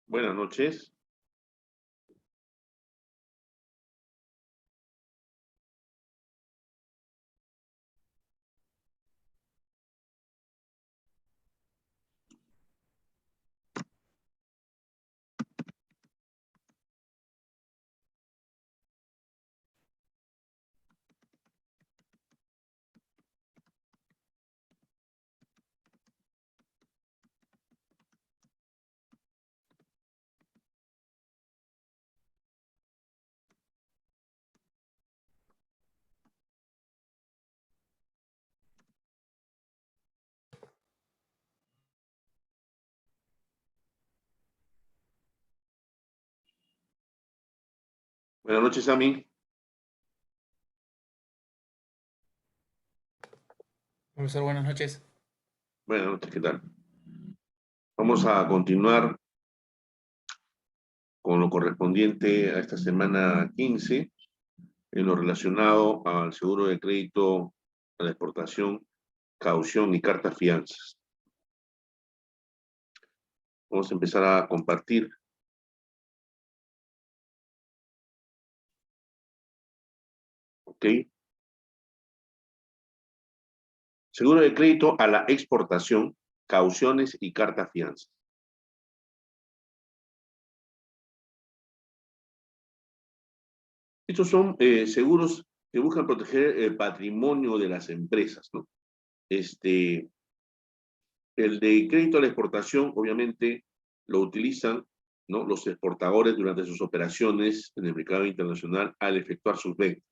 Buenas noches. Buenas noches, Sami. Profesor, buenas noches. Buenas noches, ¿qué tal? Vamos a continuar con lo correspondiente a esta semana 15, en lo relacionado al seguro de crédito, a la exportación, caución y cartas fianzas. Vamos a empezar a compartir. ¿Ok? Seguro de crédito a la exportación, cauciones y cartas fianzas. Estos son seguros que buscan proteger el patrimonio de las empresas, ¿no? El de crédito a la exportación, obviamente, lo utilizan, ¿no?, los exportadores durante sus operaciones en el mercado internacional al efectuar sus ventas.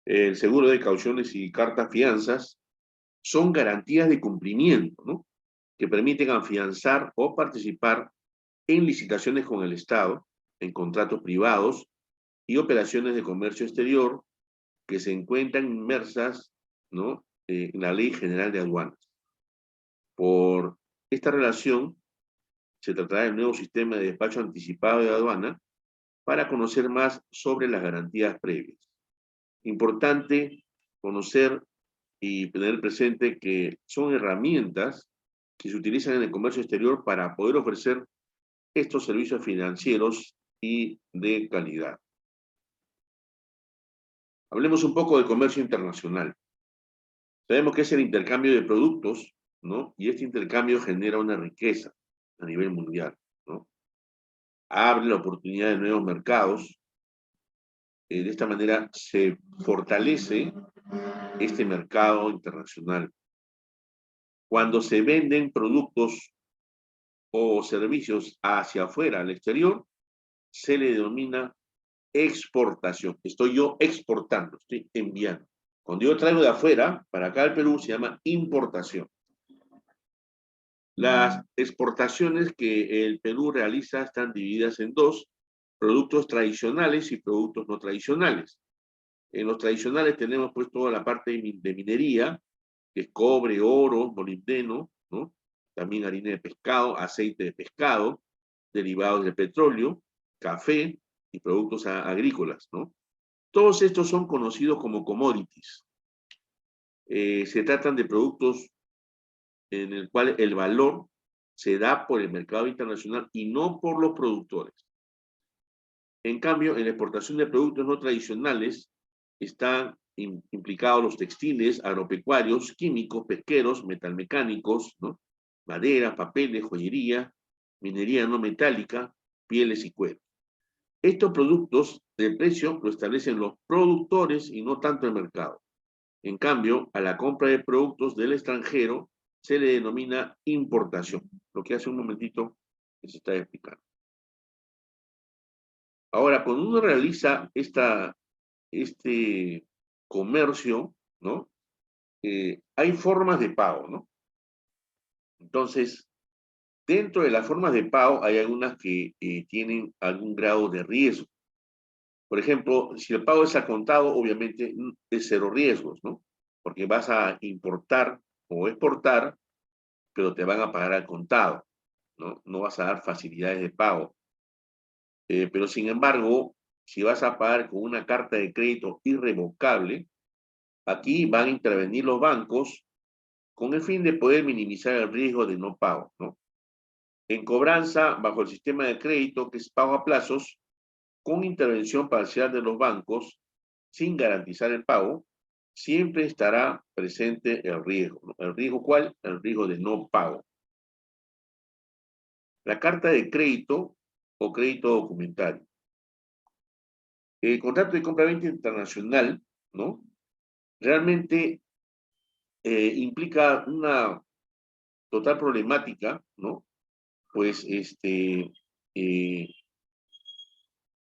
El seguro de cauciones y cartas fianzas son garantías de cumplimiento, ¿no?, que permiten afianzar o participar en licitaciones con el Estado, en contratos privados y operaciones de comercio exterior que se encuentran inmersas, ¿no?, en la Ley General de Aduanas. Por esta relación, se tratará del nuevo sistema de despacho anticipado de aduana para conocer más sobre las garantías previas. Importante conocer y tener presente que son herramientas que se utilizan en el comercio exterior para poder ofrecer estos servicios financieros y de calidad. Hablemos un poco de comercio internacional. Sabemos que es el intercambio de productos, ¿no? Y este intercambio genera una riqueza a nivel mundial, ¿no? Abre la oportunidad de nuevos mercados. De esta manera se fortalece este mercado internacional. Cuando se venden productos o servicios hacia afuera, al exterior, se le denomina exportación. Estoy yo exportando, estoy enviando. Cuando yo traigo de afuera, para acá al Perú, se llama importación. Las exportaciones que el Perú realiza están divididas en dos: productos tradicionales y productos no tradicionales. En los tradicionales tenemos pues toda la parte de minería, que es cobre, oro, molibdeno, ¿no? También harina de pescado, aceite de pescado, derivados del petróleo, café y productos agrícolas, ¿no? Todos estos son conocidos como commodities. Se tratan de productos en el cual el valor se da por el mercado internacional y no por los productores. En cambio, en la exportación de productos no tradicionales están implicados los textiles, agropecuarios, químicos, pesqueros, metalmecánicos, ¿no?, madera, papeles, joyería, minería no metálica, pieles y cuero. Estos productos, el precio lo establecen los productores y no tanto el mercado. En cambio, a la compra de productos del extranjero se le denomina importación, lo que hace un momentito que se está explicando. Ahora, cuando uno realiza este comercio, ¿no?, hay formas de pago, ¿no? Entonces, dentro de las formas de pago hay algunas que tienen algún grado de riesgo. Por ejemplo, si el pago es a contado, obviamente es cero riesgos, ¿no? Porque vas a importar o exportar, pero te van a pagar al contado, ¿no? No vas a dar facilidades de pago. Pero sin embargo, si vas a pagar con una carta de crédito irrevocable, aquí van a intervenir los bancos con el fin de poder minimizar el riesgo de no pago, ¿no? En cobranza, bajo el sistema de crédito, que es pago a plazos, con intervención parcial de los bancos, sin garantizar el pago, siempre estará presente el riesgo, ¿no? ¿El riesgo cuál? El riesgo de no pago. La carta de crédito o crédito documentario. El contrato de compra-venta internacional, ¿no? Realmente implica una total problemática, ¿no? Pues eh,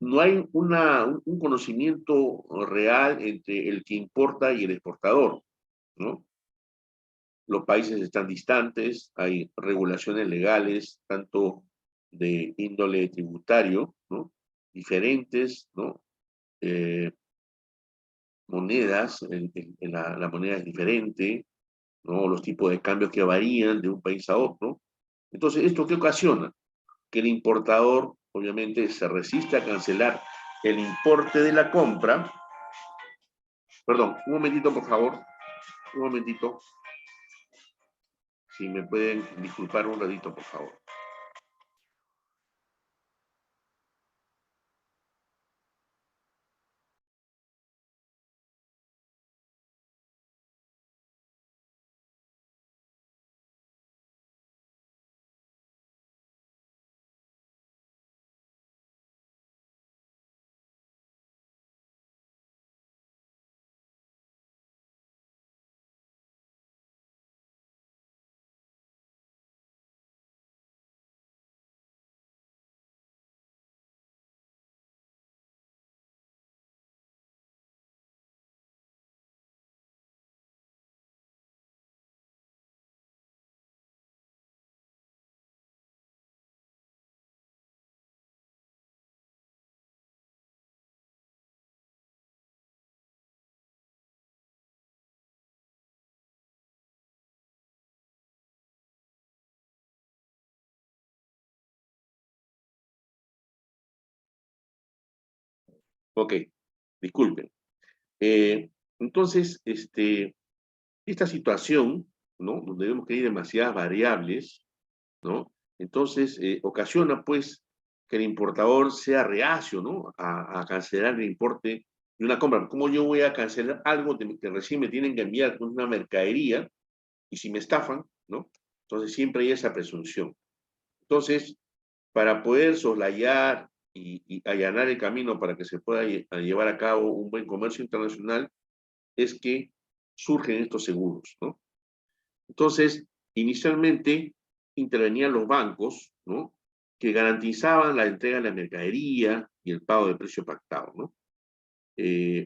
no hay un conocimiento real entre el que importa y el exportador, ¿no? Los países están distantes, hay regulaciones legales, tanto de índole tributario, ¿no? Diferentes, ¿no? Eh, monedas, la moneda es diferente, ¿no? Los tipos de cambios que varían de un país a otro. Entonces, ¿esto qué ocasiona? Que el importador, obviamente, se resiste a cancelar el importe de la compra. Perdón, un momentito, por favor. Un momentito. Si me pueden disculpar un ratito, por favor. Ok, disculpen. Entonces, esta situación, ¿no? Donde vemos que hay demasiadas variables, ¿no? Entonces, ocasiona, pues, que el importador sea reacio, ¿no? A cancelar el importe de una compra. ¿Cómo yo voy a cancelar algo que recién me tienen que enviar con una mercadería y si me estafan, ¿no? Entonces, siempre hay esa presunción. Entonces, para poder soslayar y allanar el camino para que se pueda llevar a cabo un buen comercio internacional, es que surgen estos seguros, ¿no? Entonces, inicialmente intervenían los bancos, ¿no? Que garantizaban la entrega de la mercadería y el pago de precio pactado, ¿no?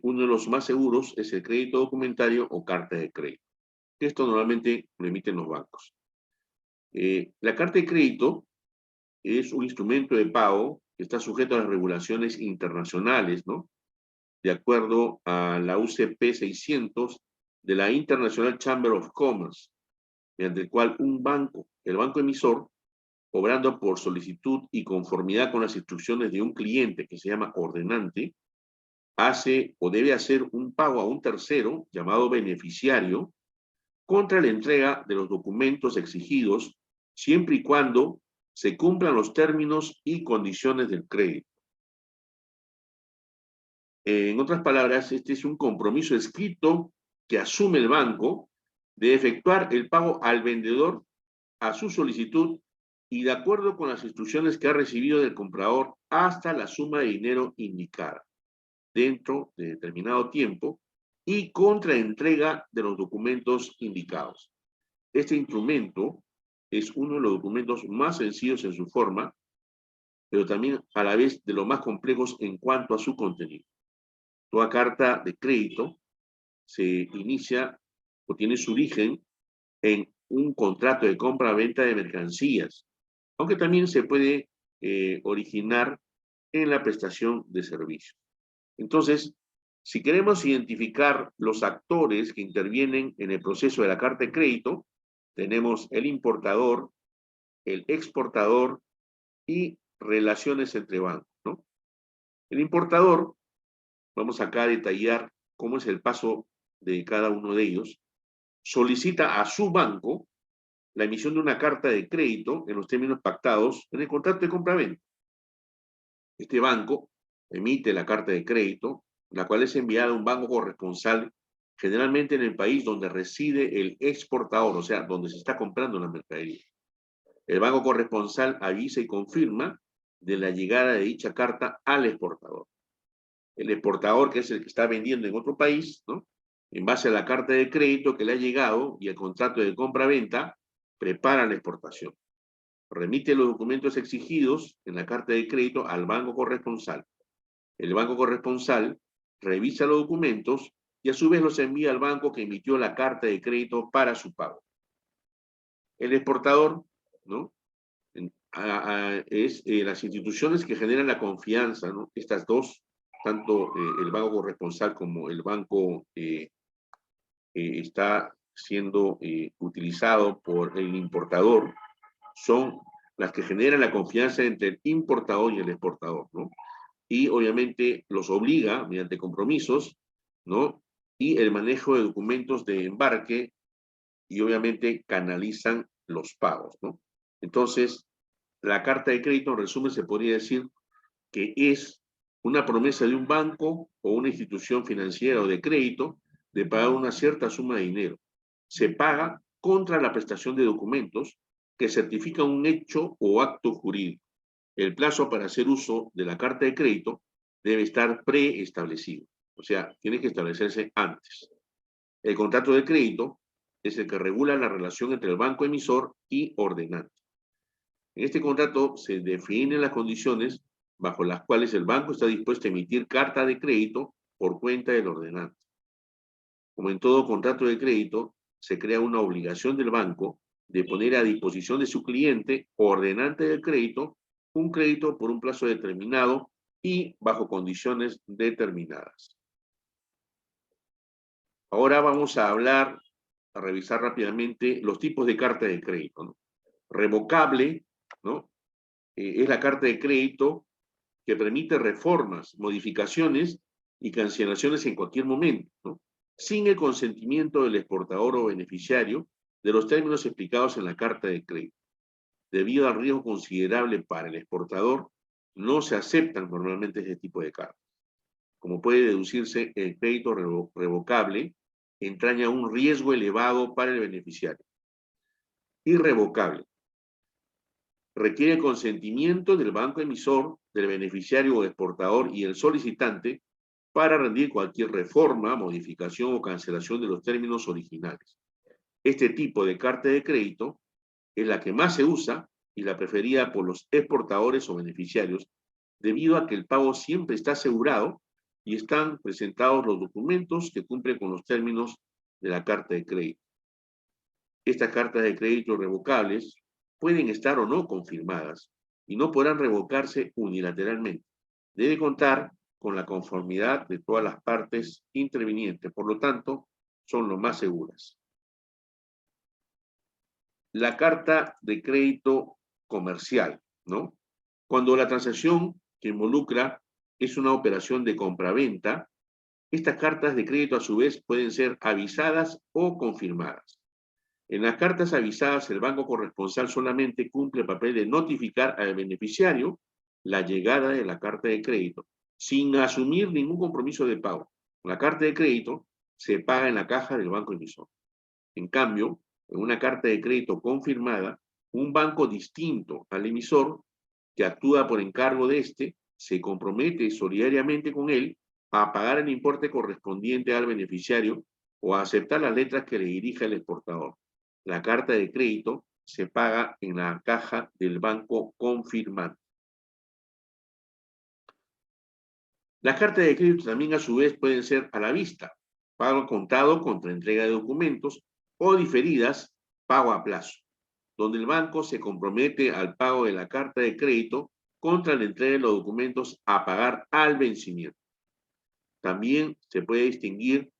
Uno de los más seguros es el crédito documentario o carta de crédito. Esto normalmente lo emiten los bancos. La carta de crédito es un instrumento de pago que está sujeto a las regulaciones internacionales, ¿no? De acuerdo a la UCP 600 de la International Chamber of Commerce, mediante el cual un banco, el banco emisor, obrando por solicitud y conformidad con las instrucciones de un cliente que se llama ordenante, hace o debe hacer un pago a un tercero llamado beneficiario contra la entrega de los documentos exigidos siempre y cuando se cumplan los términos y condiciones del crédito. En otras palabras, este es un compromiso escrito que asume el banco de efectuar el pago al vendedor a su solicitud y de acuerdo con las instrucciones que ha recibido del comprador hasta la suma de dinero indicada dentro de determinado tiempo y contra entrega de los documentos indicados. Este instrumento es uno de los documentos más sencillos en su forma, pero también a la vez de los más complejos en cuanto a su contenido. Toda carta de crédito se inicia o tiene su origen en un contrato de compra-venta de mercancías, aunque también se puede originar en la prestación de servicios. Entonces, si queremos identificar los actores que intervienen en el proceso de la carta de crédito, tenemos el importador, el exportador y relaciones entre bancos, ¿no? El importador, vamos acá a detallar cómo es el paso de cada uno de ellos, solicita a su banco la emisión de una carta de crédito en los términos pactados en el contrato de compra-venta. Este banco emite la carta de crédito, la cual es enviada a un banco corresponsal, generalmente en el país donde reside el exportador, o sea, donde se está comprando la mercadería. El banco corresponsal avisa y confirma de la llegada de dicha carta al exportador. El exportador, que es el que está vendiendo en otro país, ¿no?, en base a la carta de crédito que le ha llegado y el contrato de compra-venta, prepara la exportación. Remite los documentos exigidos en la carta de crédito al banco corresponsal. El banco corresponsal revisa los documentos y a su vez los envía al banco que emitió la carta de crédito para su pago. El exportador, ¿no?, es las instituciones que generan la confianza, ¿no? Estas dos, tanto el banco corresponsal como el banco está siendo utilizado por el importador, son las que generan la confianza entre el importador y el exportador, ¿no? Y obviamente los obliga mediante compromisos, ¿no?, y el manejo de documentos de embarque, y obviamente canalizan los pagos, ¿no? Entonces, la carta de crédito, en resumen, se podría decir que es una promesa de un banco o una institución financiera o de crédito de pagar una cierta suma de dinero. Se paga contra la prestación de documentos que certifican un hecho o acto jurídico. El plazo para hacer uso de la carta de crédito debe estar preestablecido, o sea, tiene que establecerse antes. El contrato de crédito es el que regula la relación entre el banco emisor y ordenante. En este contrato se definen las condiciones bajo las cuales el banco está dispuesto a emitir carta de crédito por cuenta del ordenante. Como en todo contrato de crédito, se crea una obligación del banco de poner a disposición de su cliente o ordenante del crédito un crédito por un plazo determinado y bajo condiciones determinadas. Ahora vamos a revisar rápidamente los tipos de carta de crédito, ¿no? Revocable, ¿no?, es la carta de crédito que permite reformas, modificaciones y cancelaciones en cualquier momento, ¿no?, sin el consentimiento del exportador o beneficiario de los términos explicados en la carta de crédito. Debido al riesgo considerable para el exportador, no se aceptan normalmente este tipo de cartas. Como puede deducirse, el crédito revocable entraña un riesgo elevado para el beneficiario. Irrevocable requiere consentimiento del banco emisor, del beneficiario o exportador y el solicitante para rendir cualquier reforma, modificación o cancelación de los términos originales. Este tipo de carta de crédito es la que más se usa y la preferida por los exportadores o beneficiarios, debido a que el pago siempre está asegurado y están presentados los documentos que cumplen con los términos de la carta de crédito. Estas cartas de crédito revocables pueden estar o no confirmadas y no podrán revocarse unilateralmente. Debe contar con la conformidad de todas las partes intervinientes, por lo tanto, son lo más seguras. La carta de crédito comercial, ¿no? Cuando la transacción que involucra es una operación de compraventa, estas cartas de crédito a su vez pueden ser avisadas o confirmadas. En las cartas avisadas, el banco corresponsal solamente cumple el papel de notificar al beneficiario la llegada de la carta de crédito, sin asumir ningún compromiso de pago. La carta de crédito se paga en la caja del banco emisor. En cambio, en una carta de crédito confirmada, un banco distinto al emisor, que actúa por encargo de éste, se compromete solidariamente con él a pagar el importe correspondiente al beneficiario o a aceptar las letras que le dirija el exportador. La carta de crédito se paga en la caja del banco confirmante. Las cartas de crédito también a su vez pueden ser a la vista, pago contado contra entrega de documentos, o diferidas, pago a plazo, donde el banco se compromete al pago de la carta de crédito contra la entrega de los documentos a pagar al vencimiento. También se puede distinguir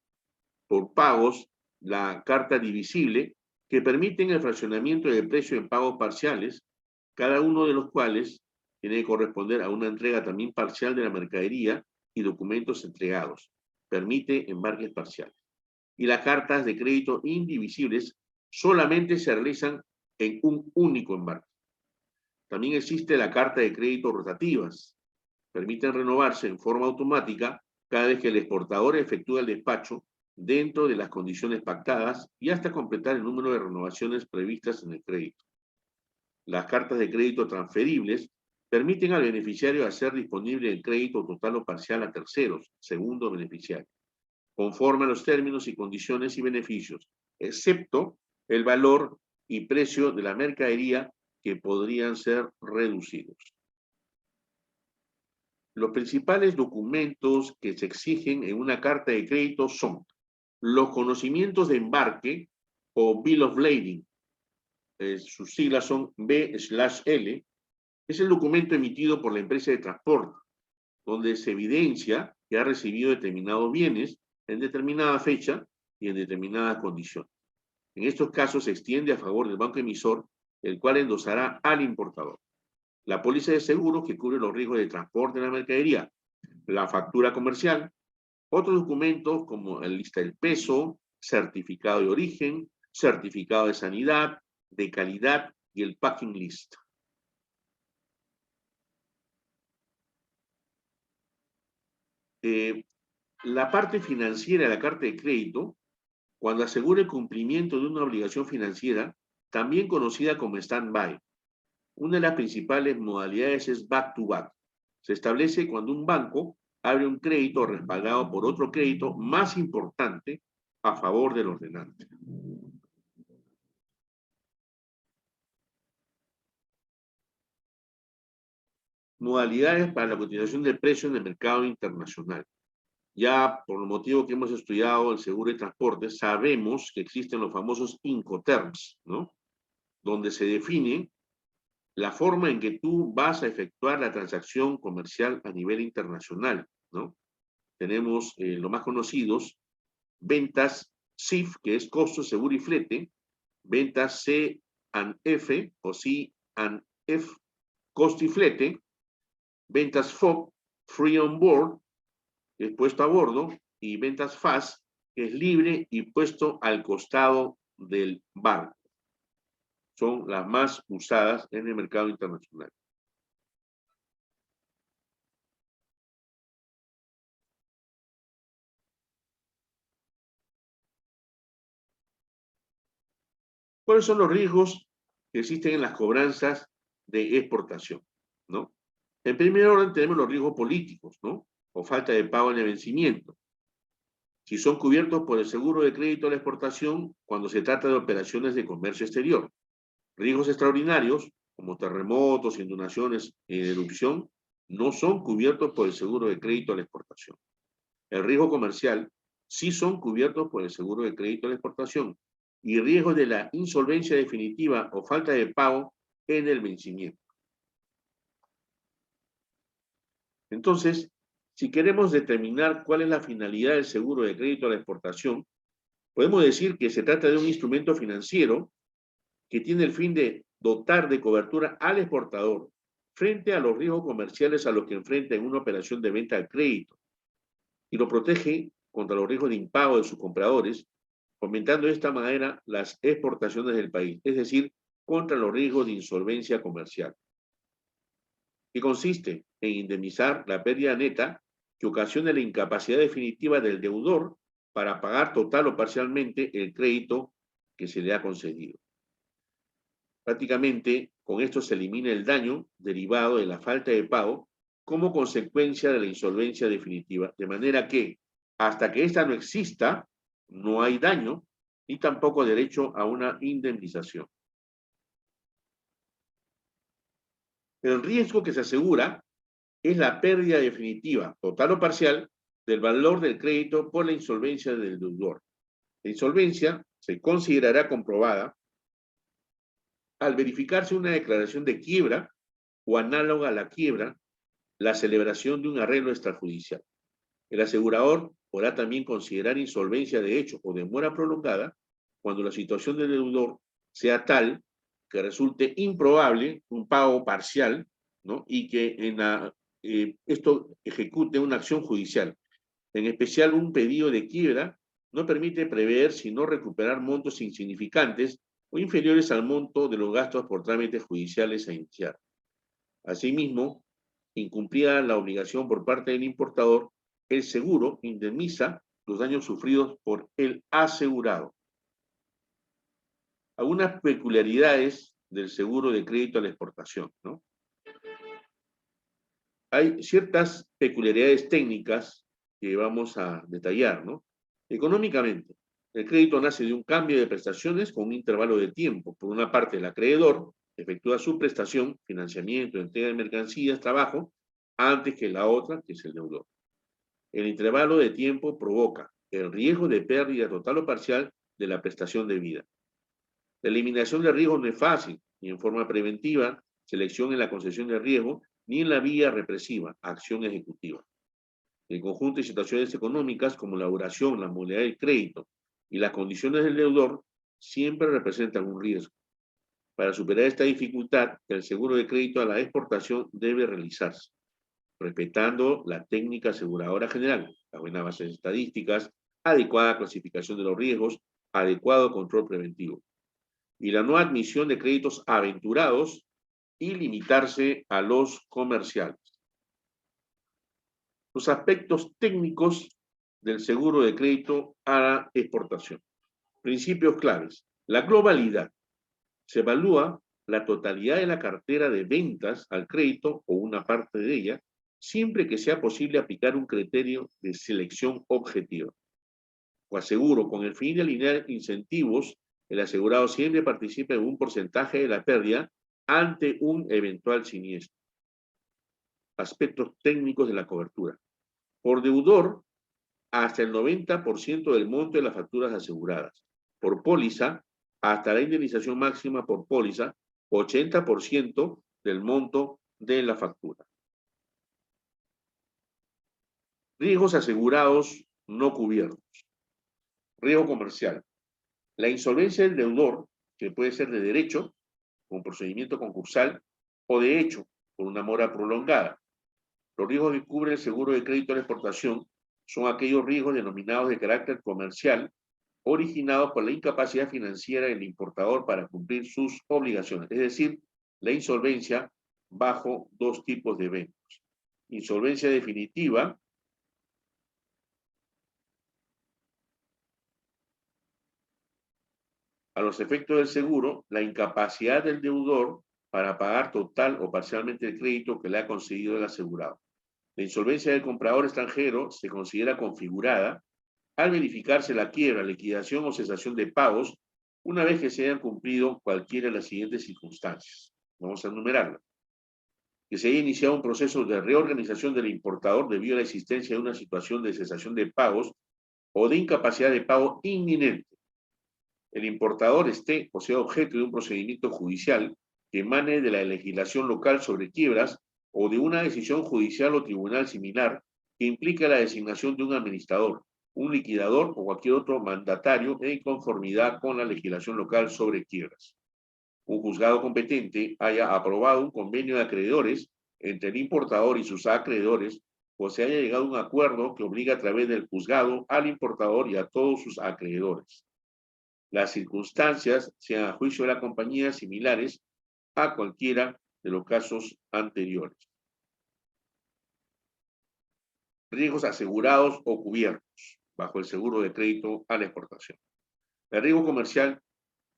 por pagos la carta divisible, que permiten el fraccionamiento del precio en pagos parciales, cada uno de los cuales tiene que corresponder a una entrega también parcial de la mercadería y documentos entregados. Permite embarques parciales. Y las cartas de crédito indivisibles solamente se realizan en un único embarque. También existe la carta de crédito rotativas. Permiten renovarse en forma automática cada vez que el exportador efectúa el despacho dentro de las condiciones pactadas y hasta completar el número de renovaciones previstas en el crédito. Las cartas de crédito transferibles permiten al beneficiario hacer disponible el crédito total o parcial a terceros, segundo beneficiario, conforme a los términos y condiciones y beneficios, excepto el valor y precio de la mercadería que podrían ser reducidos. Los principales documentos que se exigen en una carta de crédito son los conocimientos de embarque o Bill of Lading, sus siglas son B/L, es el documento emitido por la empresa de transporte, donde se evidencia que ha recibido determinados bienes en determinada fecha y en determinadas condiciones. En estos casos se extiende a favor del banco emisor, el cual endosará al importador. La póliza de seguro que cubre los riesgos de transporte de la mercadería, la factura comercial, otros documentos como la lista del peso, certificado de origen, certificado de sanidad, de calidad y el packing list. La parte financiera de la carta de crédito, cuando asegura el cumplimiento de una obligación financiera, también conocida como stand-by. Una de las principales modalidades es back-to-back. Se establece cuando un banco abre un crédito respaldado por otro crédito más importante a favor del ordenante. Modalidades para la cotización del precio en el mercado internacional. Ya por el motivo que hemos estudiado el seguro de transporte, sabemos que existen los famosos Incoterms, ¿no? Donde se define la forma en que tú vas a efectuar la transacción comercial a nivel internacional, ¿no? Tenemos los más conocidos, ventas CIF, que es costo, seguro y flete, ventas C&F o C&F, costo y flete, ventas FOB, free on board, que es puesto a bordo, y ventas FAS, que es libre y puesto al costado del barco. Son las más usadas en el mercado internacional. ¿Cuáles son los riesgos que existen en las cobranzas de exportación? ¿No? En primer orden tenemos los riesgos políticos, ¿no? O falta de pago en el vencimiento. Si son cubiertos por el seguro de crédito a la exportación cuando se trata de operaciones de comercio exterior. Riesgos extraordinarios, como terremotos, inundaciones y erupción, no son cubiertos por el seguro de crédito a la exportación. El riesgo comercial sí son cubiertos por el seguro de crédito a la exportación y riesgos de la insolvencia definitiva o falta de pago en el vencimiento. Entonces, si queremos determinar cuál es la finalidad del seguro de crédito a la exportación, podemos decir que se trata de un instrumento financiero que tiene el fin de dotar de cobertura al exportador frente a los riesgos comerciales a los que enfrenta en una operación de venta al crédito y lo protege contra los riesgos de impago de sus compradores, fomentando de esta manera las exportaciones del país, es decir, contra los riesgos de insolvencia comercial, que consiste en indemnizar la pérdida neta que ocasiona la incapacidad definitiva del deudor para pagar total o parcialmente el crédito que se le ha concedido. Prácticamente, con esto se elimina el daño derivado de la falta de pago como consecuencia de la insolvencia definitiva, de manera que, hasta que ésta no exista, no hay daño ni tampoco derecho a una indemnización. El riesgo que se asegura es la pérdida definitiva, total o parcial, del valor del crédito por la insolvencia del deudor. La insolvencia se considerará comprobada al verificarse una declaración de quiebra o análoga a la quiebra, la celebración de un arreglo extrajudicial. El asegurador podrá también considerar insolvencia de hecho o demora prolongada cuando la situación del deudor sea tal que resulte improbable un pago parcial, ¿no? Y que esto ejecute una acción judicial. En especial, un pedido de quiebra no permite prever sino recuperar montos insignificantes o inferiores al monto de los gastos por trámites judiciales a iniciar. Asimismo, incumplida la obligación por parte del importador, el seguro indemniza los daños sufridos por el asegurado. Algunas peculiaridades del seguro de crédito a la exportación, ¿no? Hay ciertas peculiaridades técnicas que vamos a detallar, ¿no? Económicamente, el crédito nace de un cambio de prestaciones con un intervalo de tiempo. Por una parte, el acreedor efectúa su prestación, financiamiento, entrega de mercancías, trabajo, antes que la otra, que es el deudor. El intervalo de tiempo provoca el riesgo de pérdida total o parcial de la prestación debida. La eliminación de riesgos no es fácil, ni en forma preventiva, selección en la concesión de riesgo, ni en la vía represiva, acción ejecutiva. El conjunto de situaciones económicas como la duración, la modalidad del crédito y las condiciones del deudor siempre representan un riesgo. Para superar esta dificultad, el seguro de crédito a la exportación debe realizarse, respetando la técnica aseguradora general, las buenas bases estadísticas, adecuada clasificación de los riesgos, adecuado control preventivo, y la no admisión de créditos aventurados y limitarse a los comerciales. Los aspectos técnicos del seguro de crédito a la exportación. Principios claves. La globalidad. Se evalúa la totalidad de la cartera de ventas al crédito o una parte de ella, siempre que sea posible aplicar un criterio de selección objetiva. Coaseguro, con el fin de alinear incentivos, el asegurado siempre participa en un porcentaje de la pérdida ante un eventual siniestro. Aspectos técnicos de la cobertura. Por deudor, hasta el 90% del monto de las facturas aseguradas. Por póliza, hasta la indemnización máxima por póliza, 80% del monto de la factura. Riesgos asegurados no cubiertos. Riesgo comercial. La insolvencia del deudor, que puede ser de derecho, con procedimiento concursal, o de hecho, por una mora prolongada. Los riesgos que cubre el seguro de crédito a la exportación son aquellos riesgos denominados de carácter comercial, originados por la incapacidad financiera del importador para cumplir sus obligaciones, es decir, la insolvencia bajo dos tipos de eventos. Insolvencia definitiva, a los efectos del seguro, la incapacidad del deudor para pagar total o parcialmente el crédito que le ha concedido el asegurado. La insolvencia del comprador extranjero se considera configurada al verificarse la quiebra, liquidación o cesación de pagos una vez que se hayan cumplido cualquiera de las siguientes circunstancias. Vamos a enumerarlas. Que se haya iniciado un proceso de reorganización del importador debido a la existencia de una situación de cesación de pagos o de incapacidad de pago inminente. El importador esté o sea objeto de un procedimiento judicial que emane de la legislación local sobre quiebras o de una decisión judicial o tribunal similar que implica la designación de un administrador, un liquidador o cualquier otro mandatario en conformidad con la legislación local sobre quiebras. Un juzgado competente haya aprobado un convenio de acreedores entre el importador y sus acreedores o se haya llegado a un acuerdo que obliga a través del juzgado al importador y a todos sus acreedores. Las circunstancias sean a juicio de la compañía similares a cualquiera de los casos anteriores. Riesgos asegurados o cubiertos bajo el seguro de crédito a la exportación. El riesgo comercial,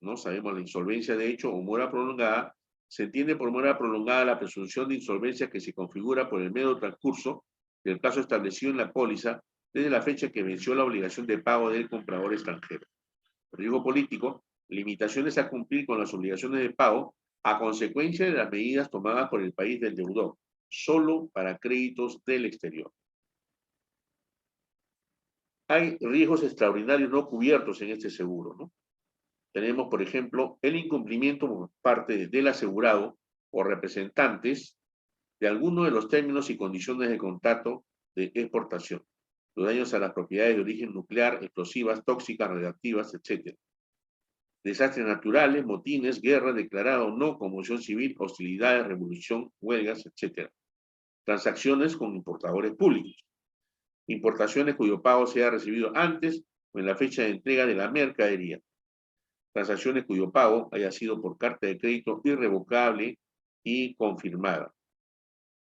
no sabemos la insolvencia de hecho o mora prolongada, se entiende por mora prolongada la presunción de insolvencia que se configura por el mero transcurso del plazo establecido en la póliza desde la fecha que venció la obligación de pago del comprador extranjero. Riesgo político, limitaciones a cumplir con las obligaciones de pago a consecuencia de las medidas tomadas por el país del deudor, solo para créditos del exterior. Hay riesgos extraordinarios no cubiertos en este seguro, ¿no? Tenemos, por ejemplo, el incumplimiento por parte del asegurado o representantes de alguno de los términos y condiciones de contrato de exportación, los daños a las propiedades de origen nuclear, explosivas, tóxicas, radiactivas, etc. Desastres naturales, motines, guerra declarada o no, conmoción civil, hostilidades, revolución, huelgas, etc. Transacciones con importadores públicos. Importaciones cuyo pago se haya recibido antes o en la fecha de entrega de la mercadería. transacciones cuyo pago haya sido por carta de crédito irrevocable y confirmada.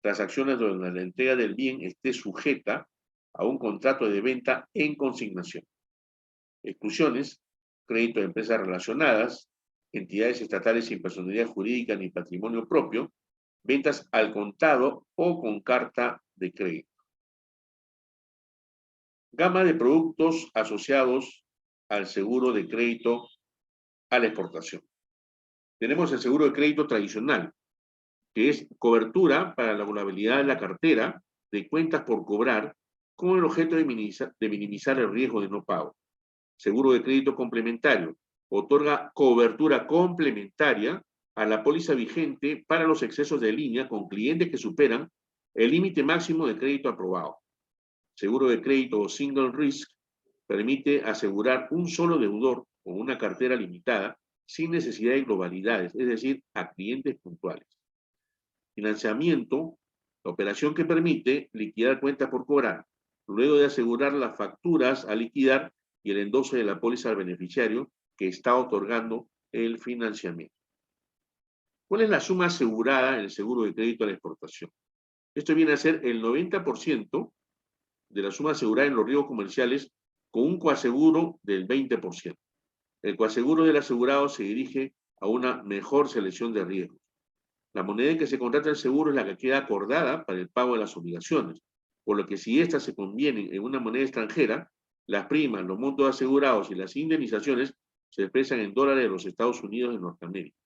Transacciones donde la entrega del bien esté sujeta a un contrato de venta en consignación. Exclusiones: crédito de empresas relacionadas, entidades estatales sin personalidad jurídica ni patrimonio propio, ventas al contado o con carta de crédito. Gama de productos asociados al seguro de crédito a la exportación. Tenemos el seguro de crédito tradicional, que es cobertura para la vulnerabilidad de la cartera de cuentas por cobrar con el objeto de minimizar el riesgo de no pago. Seguro de crédito complementario otorga cobertura complementaria a la póliza vigente para los excesos de línea con clientes que superan el límite máximo de crédito aprobado. Seguro de crédito o single risk permite asegurar un solo deudor con una cartera limitada sin necesidad de globalidades, es decir, a clientes puntuales. Financiamiento, la operación que permite liquidar cuentas por cobrar, luego de asegurar las facturas a liquidar y el endoso de la póliza al beneficiario que está otorgando el financiamiento. ¿Cuál es la suma asegurada en el seguro de crédito a la exportación? Esto viene a ser el 90% de la suma asegurada en los riesgos comerciales con un coaseguro del 20%. El coaseguro del asegurado se dirige a una mejor selección de riesgos. La moneda en que se contrata el seguro es la que queda acordada para el pago de las obligaciones, por lo que si éstas se convienen en una moneda extranjera, las primas, los montos asegurados y las indemnizaciones se expresan en dólares de los Estados Unidos de Norteamérica.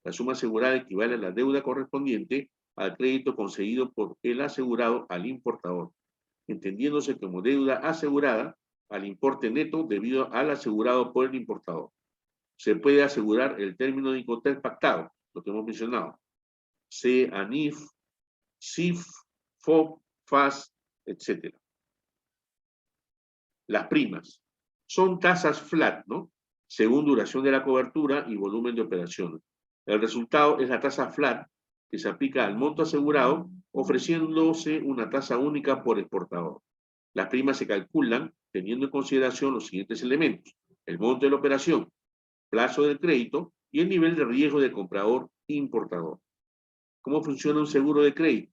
La suma asegurada equivale a la deuda correspondiente al crédito concedido por el asegurado al importador, entendiéndose como deuda asegurada al importe neto debido al asegurado por el importador. Se puede asegurar el término de Incoterm pactado, lo que hemos mencionado, CANIF, CIF, FOB, FAS, etc. Las primas son tasas flat, ¿no? Según duración de la cobertura y volumen de operaciones. El resultado es la tasa flat que se aplica al monto asegurado, ofreciéndose una tasa única por exportador. Las primas se calculan teniendo en consideración los siguientes elementos: el monto de la operación, plazo del crédito y el nivel de riesgo del comprador importador. ¿Cómo funciona un seguro de crédito?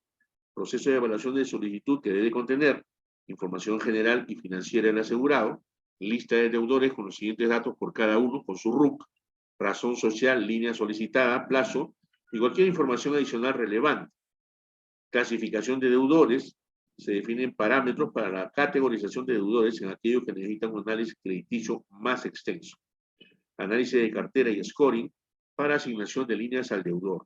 Proceso de evaluación de solicitud que debe contener información general y financiera del asegurado, lista de deudores con los siguientes datos por cada uno, con su RUC, razón social, línea solicitada, plazo y cualquier información adicional relevante. Clasificación de deudores. Se definen parámetros para la categorización de deudores en aquellos que necesitan un análisis crediticio más extenso. Análisis de cartera y scoring para asignación de líneas al deudor.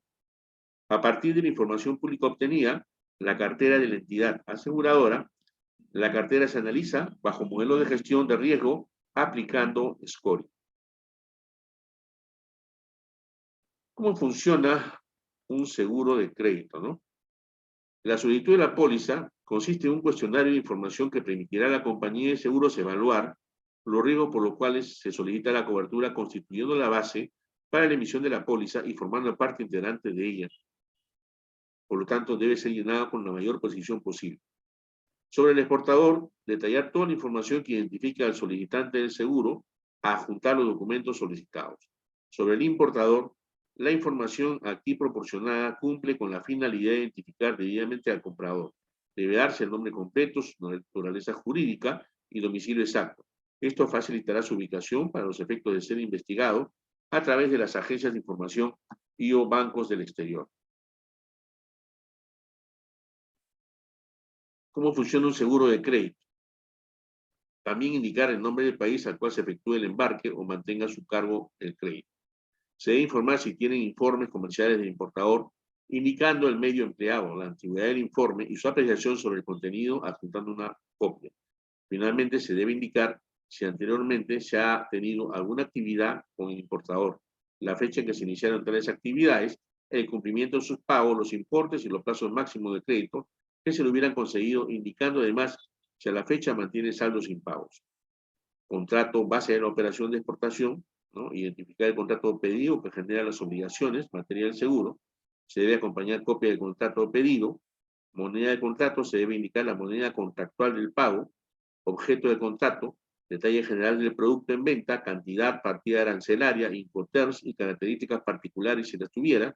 A partir de la información pública obtenida, la cartera de la entidad aseguradora, la cartera se analiza bajo modelo de gestión de riesgo aplicando scoring. ¿Cómo funciona un seguro de crédito, no? La solicitud de la póliza consiste en un cuestionario de información que permitirá a la compañía de seguros evaluar los riesgos por los cuales se solicita la cobertura, constituyendo la base para la emisión de la póliza y formando parte integrante de ella. Por lo tanto, debe ser llenada con la mayor precisión posible. Sobre el exportador, detallar toda la información que identifique al solicitante del seguro, a adjuntar los documentos solicitados. Sobre el importador, la información aquí proporcionada cumple con la finalidad de identificar debidamente al comprador. Debe darse el nombre completo, su naturaleza jurídica y domicilio exacto. Esto facilitará su ubicación para los efectos de ser investigado a través de las agencias de información y o bancos del exterior. ¿Cómo funciona un seguro de crédito? También indicar el nombre del país al cual se efectúe el embarque o mantenga a su cargo el crédito. Se debe informar si tienen informes comerciales del importador, indicando el medio empleado, la antigüedad del informe y su apreciación sobre el contenido, adjuntando una copia. Finalmente, se debe indicar si anteriormente se ha tenido alguna actividad con el importador, la fecha en que se iniciaron tales actividades, el cumplimiento de sus pagos, los importes y los plazos máximos de crédito que se le hubieran concedido, indicando además si a la fecha mantiene saldos impagos. Contrato base de la operación de exportación, ¿no? Identificar el contrato pedido que genera las obligaciones, materia del seguro. Se debe acompañar copia del contrato pedido. Moneda de contrato, se debe indicar la moneda contractual del pago. Objeto del contrato, Detalle general del producto en venta, cantidad, partida arancelaria, Incoterms y características particulares si las tuviera,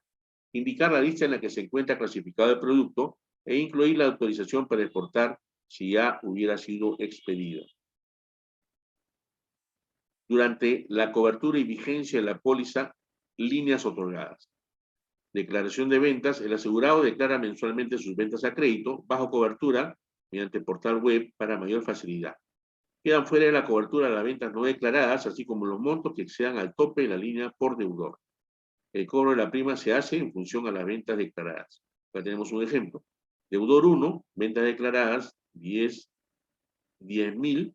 indicar la lista en la que se encuentra clasificado el producto e incluir la autorización para exportar si ya hubiera sido expedida. Durante la cobertura y vigencia de la póliza, líneas otorgadas. Declaración de ventas, el asegurado declara mensualmente sus ventas a crédito, bajo cobertura, mediante portal web para mayor facilidad. Quedan fuera de la cobertura las ventas no declaradas, así como los montos que excedan al tope de la línea por deudor. El cobro de la prima se hace en función a las ventas declaradas. Acá tenemos un ejemplo. Deudor 1, ventas declaradas 10.000,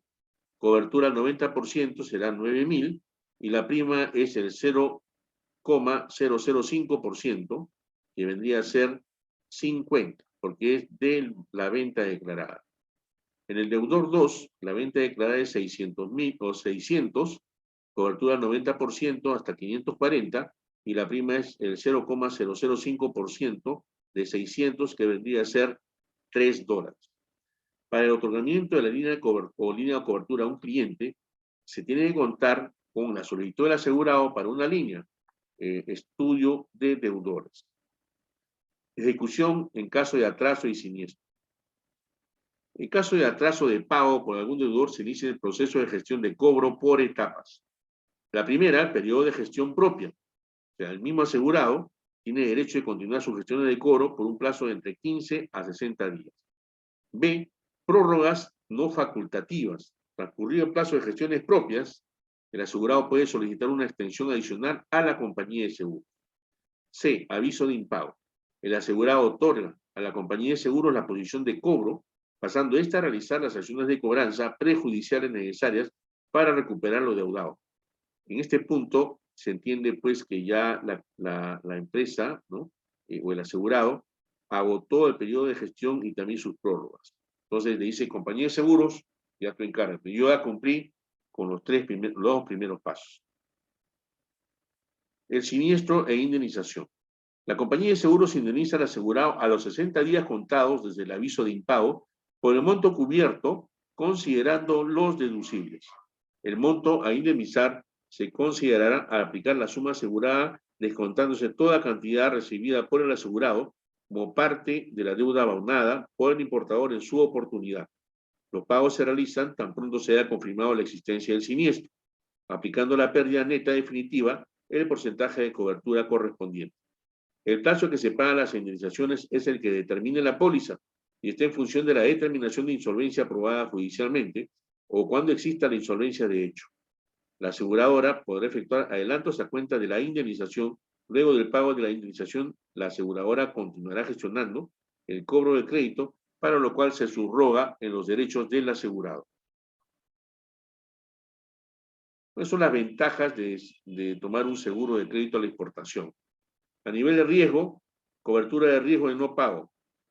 cobertura al 90% será 9.000, y la prima es el 0,005%, que vendría a ser 50, porque es de la venta declarada. En el deudor 2, la venta declarada es 600.000 o 600, cobertura al 90% hasta 540, y la prima es el 0,005% de 600, que vendría a ser $3. Para el otorgamiento de la línea de cobertura a un cliente, se tiene que contar con la solicitud del asegurado para una línea, estudio de deudores. Ejecución en caso de atraso y siniestro. En caso de atraso de pago por algún deudor, se inicia el proceso de gestión de cobro por etapas. La primera, el periodo de gestión propia. O sea, el mismo asegurado tiene derecho de continuar sus gestiones de cobro por un plazo de entre 15 a 60 días. B, prórrogas no facultativas. Transcurrido el plazo de gestiones propias, el asegurado puede solicitar una extensión adicional a la compañía de seguros. C, aviso de impago. El asegurado otorga a la compañía de seguros la posición de cobro, pasando esta a realizar las acciones de cobranza prejudiciales necesarias para recuperar lo deudado. En este punto se entiende pues que ya la empresa, ¿no? O el asegurado agotó el periodo de gestión y también sus prórrogas. Entonces le dice, compañía de seguros, ya tú encárgate. Yo ya cumplí con los dos primeros pasos. El siniestro e indemnización. La compañía de seguros indemniza al asegurado a los 60 días contados desde el aviso de impago por el monto cubierto, considerando los deducibles. El monto a indemnizar se considerará al aplicar la suma asegurada, descontándose toda cantidad recibida por el asegurado como parte de la deuda abonada por el importador en su oportunidad. Los pagos se realizan tan pronto se haya confirmado la existencia del siniestro, aplicando la pérdida neta definitiva en el porcentaje de cobertura correspondiente. El plazo que separa las indemnizaciones es el que determine la póliza y está en función de la determinación de insolvencia aprobada judicialmente o cuando exista la insolvencia de hecho. La aseguradora podrá efectuar adelantos a cuenta de la indemnización. Luego del pago de la indemnización, la aseguradora continuará gestionando el cobro del crédito, para lo cual se subroga en los derechos del asegurado. ¿Cuáles son las ventajas de tomar un seguro de crédito a la exportación? A nivel de riesgo, cobertura de riesgo de no pago.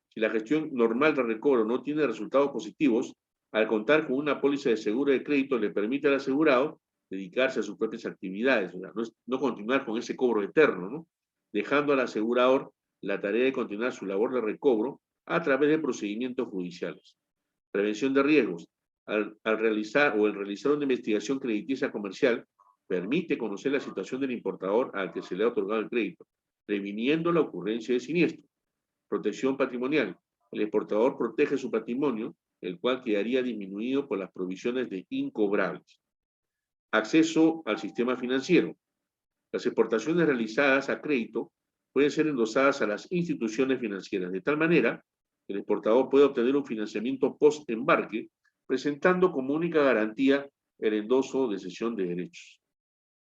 Si la gestión normal de recobro no tiene resultados positivos, al contar con una póliza de seguro de crédito le permite al asegurado dedicarse a sus propias actividades, o sea, no continuar con ese cobro eterno, ¿no? Dejando al asegurador la tarea de continuar su labor de recobro a través de procedimientos judiciales. Prevención de riesgos. El realizar una investigación crediticia comercial permite conocer la situación del importador al que se le ha otorgado el crédito, previniendo la ocurrencia de siniestro. Protección patrimonial. El exportador protege su patrimonio, el cual quedaría disminuido por las provisiones de incobrables. Acceso al sistema financiero. Las exportaciones realizadas a crédito pueden ser endosadas a las instituciones financieras. De tal manera, el exportador puede obtener un financiamiento post-embarque, presentando como única garantía el endoso de cesión de derechos.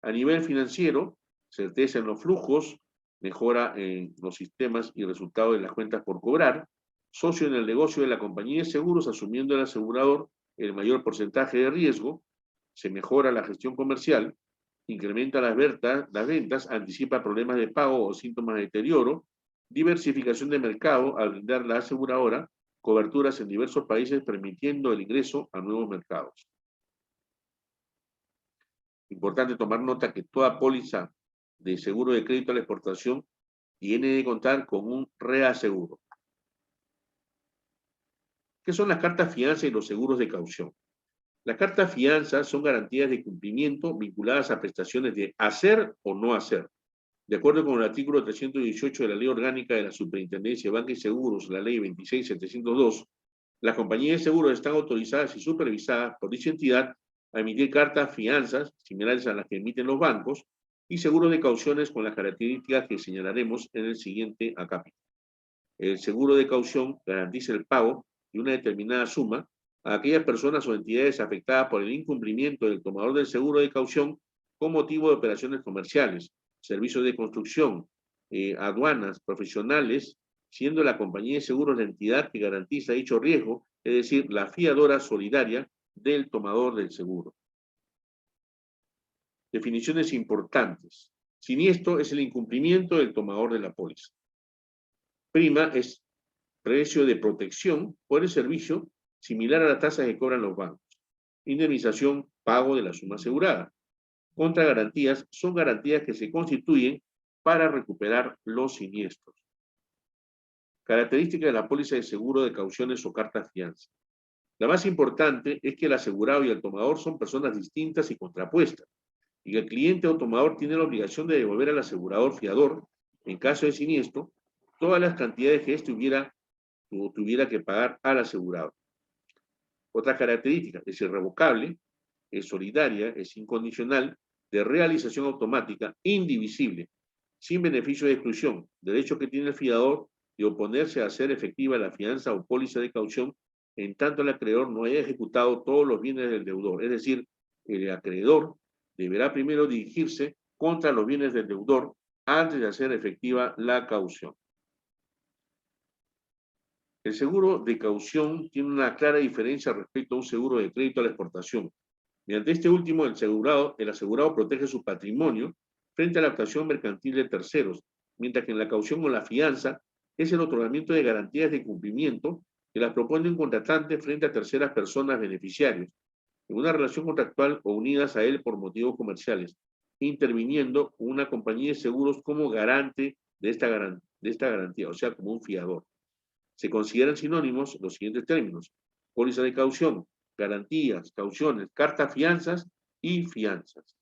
A nivel financiero, certeza en los flujos, mejora en los sistemas y resultados de las cuentas por cobrar, socio en el negocio de la compañía de seguros, asumiendo el asegurador el mayor porcentaje de riesgo, se mejora la gestión comercial, incrementa las ventas, anticipa problemas de pago o síntomas de deterioro, diversificación de mercado al brindar la aseguradora coberturas en diversos países, permitiendo el ingreso a nuevos mercados. Importante tomar nota que toda póliza de seguro de crédito a la exportación tiene que contar con un reaseguro. ¿Qué son las cartas fianza y los seguros de caución? Las cartas fianza son garantías de cumplimiento vinculadas a prestaciones de hacer o no hacer. De acuerdo con el artículo 318 de la Ley Orgánica de la Superintendencia de Banca y Seguros, la Ley 26.702, las compañías de seguros están autorizadas y supervisadas por dicha entidad a emitir cartas fianzas similares a las que emiten los bancos y seguros de cauciones con las características que señalaremos en el siguiente acápite. El seguro de caución garantiza el pago de una determinada suma a aquellas personas o entidades afectadas por el incumplimiento del tomador del seguro de caución con motivo de operaciones comerciales, servicios de construcción, aduanas, profesionales, siendo la compañía de seguros la entidad que garantiza dicho riesgo, es decir, la fiadora solidaria del tomador del seguro. Definiciones importantes. Siniestro es el incumplimiento del tomador de la póliza. Prima es precio de protección por el servicio similar a la tasa que cobran los bancos. Indemnización, pago de la suma asegurada. Contragarantías son garantías que se constituyen para recuperar los siniestros. Características de la póliza de seguro de cauciones o cartas fianza. La más importante es que el asegurado y el tomador son personas distintas y contrapuestas, y que el cliente o tomador tiene la obligación de devolver al asegurador fiador, en caso de siniestro, todas las cantidades que éste tuviera que pagar al asegurado. Otra característica es irrevocable, es solidaria, es incondicional, de realización automática, indivisible, sin beneficio de exclusión, derecho que tiene el fiador de oponerse a hacer efectiva la fianza o póliza de caución en tanto el acreedor no haya ejecutado todos los bienes del deudor. Es decir, el acreedor deberá primero dirigirse contra los bienes del deudor antes de hacer efectiva la caución. El seguro de caución tiene una clara diferencia respecto a un seguro de crédito a la exportación. Mediante este último, el asegurado protege su patrimonio frente a la actuación mercantil de terceros, mientras que en la caución o la fianza es el otorgamiento de garantías de cumplimiento que las propone un contratante frente a terceras personas beneficiarios, en una relación contractual o unidas a él por motivos comerciales, interviniendo una compañía de seguros como garante de esta garantía, o sea, como un fiador. Se consideran sinónimos los siguientes términos: póliza de caución, garantías, cauciones, cartas fianzas y fianzas.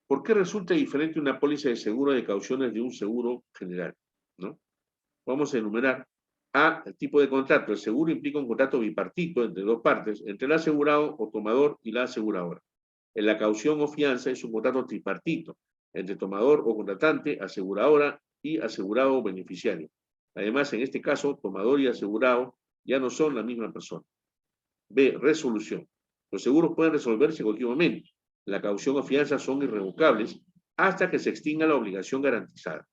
¿Por qué resulta diferente una póliza de seguro de cauciones de un seguro general? ¿No? Vamos a enumerar. A, el tipo de contrato. El seguro implica un contrato bipartito entre dos partes, entre el asegurado o tomador y la aseguradora. En la caución o fianza es un contrato tripartito, entre tomador o contratante, aseguradora y asegurado o beneficiario. Además, en este caso, tomador y asegurado ya no son la misma persona. B, resolución. Los seguros pueden resolverse en cualquier momento. La caución o fianza son irrevocables hasta que se extinga la obligación garantizada.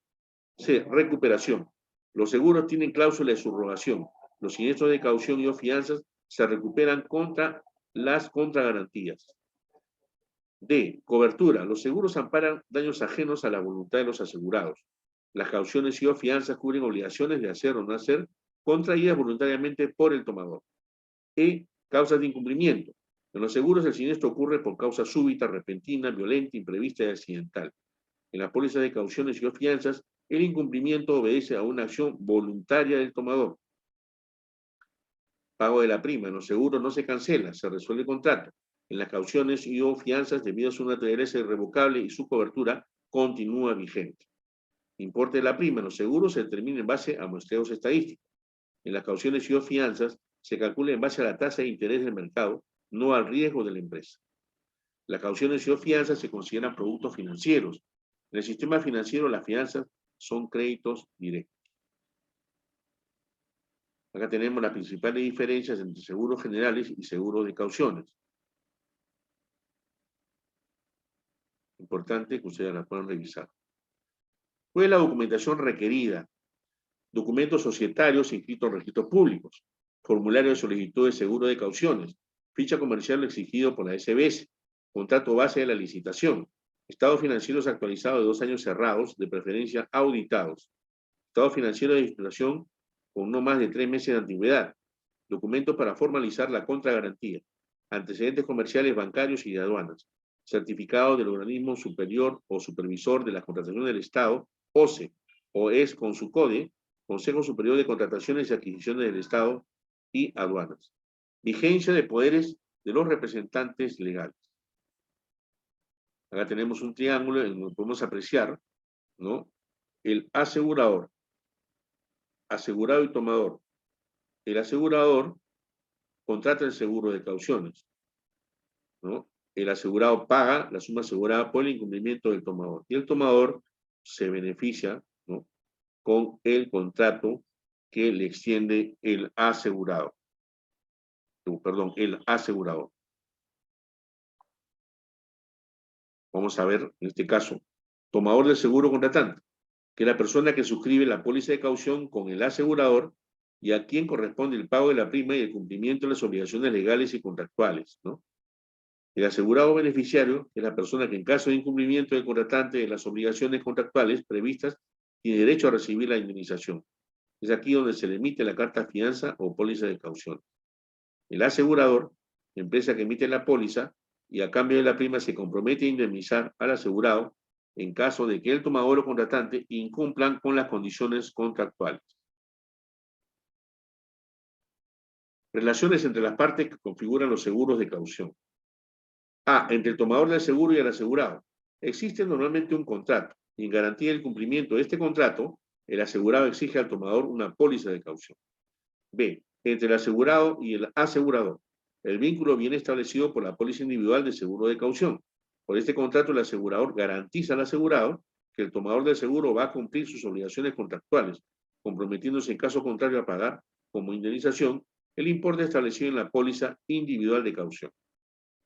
C, recuperación. Los seguros tienen cláusula de subrogación. Los siniestros de caución y o fianzas se recuperan contra las contragarantías. D, cobertura. Los seguros amparan daños ajenos a la voluntad de los asegurados. Las cauciones y o fianzas cubren obligaciones de hacer o no hacer contraídas voluntariamente por el tomador. E, causas de incumplimiento. En los seguros el siniestro ocurre por causa súbita, repentina, violenta, imprevista y accidental. En las pólizas de cauciones y o fianzas, el incumplimiento obedece a una acción voluntaria del tomador. Pago de la prima. En los seguros no se cancela, se resuelve el contrato. En las cauciones y o fianzas, debido a su naturaleza irrevocable y su cobertura, continúa vigente. Importe de la prima. En los seguros se determina en base a muestreos estadísticos. En las cauciones y o fianzas se calcula en base a la tasa de interés del mercado, no al riesgo de la empresa. Las cauciones y o fianzas se consideran productos financieros. En el sistema financiero, las fianzas son créditos directos. Acá tenemos las principales diferencias entre seguros generales y seguros de cauciones. Importante que ustedes la puedan revisar. ¿Cuál es la documentación requerida? Documentos societarios inscritos en registros públicos, formulario de solicitud de seguro de cauciones, ficha comercial exigido por la SBS, contrato base de la licitación, estados financieros actualizados de 2 años cerrados, de preferencia auditados, estado financiero de institución con no más de 3 meses de antigüedad, documentos para formalizar la contragarantía, antecedentes comerciales bancarios y de aduanas, certificado del organismo superior o supervisor de la contratación del Estado, OCE, o es con su CODE, Consejo Superior de Contrataciones y Adquisiciones del Estado y Aduanas. Vigencia de poderes de los representantes legales. Acá tenemos un triángulo en donde podemos apreciar, ¿no?, el asegurador, asegurado y tomador. El asegurador contrata el seguro de cauciones, ¿no? El asegurado paga la suma asegurada por el incumplimiento del tomador. Y el tomador se beneficia, ¿no?, con el contrato que le extiende el asegurado. Perdón, el asegurador. Vamos a ver, en este caso, tomador del seguro contratante, que es la persona que suscribe la póliza de caución con el asegurador y a quien corresponde el pago de la prima y el cumplimiento de las obligaciones legales y contractuales, ¿no? El asegurado beneficiario es la persona que en caso de incumplimiento del contratante de las obligaciones contractuales previstas tiene derecho a recibir la indemnización. Es aquí donde se le emite la carta fianza o póliza de caución. El asegurador, empresa que emite la póliza, y a cambio de la prima se compromete a indemnizar al asegurado en caso de que el tomador o contratante incumplan con las condiciones contractuales. Relaciones entre las partes que configuran los seguros de caución. A. Entre el tomador del seguro y el asegurado. Existe normalmente un contrato, y en garantía del cumplimiento de este contrato, el asegurado exige al tomador una póliza de caución. B. Entre el asegurado y el asegurador. El vínculo viene establecido por la póliza individual de seguro de caución. Por este contrato, el asegurador garantiza al asegurado que el tomador del seguro va a cumplir sus obligaciones contractuales, comprometiéndose en caso contrario a pagar, como indemnización, el importe establecido en la póliza individual de caución.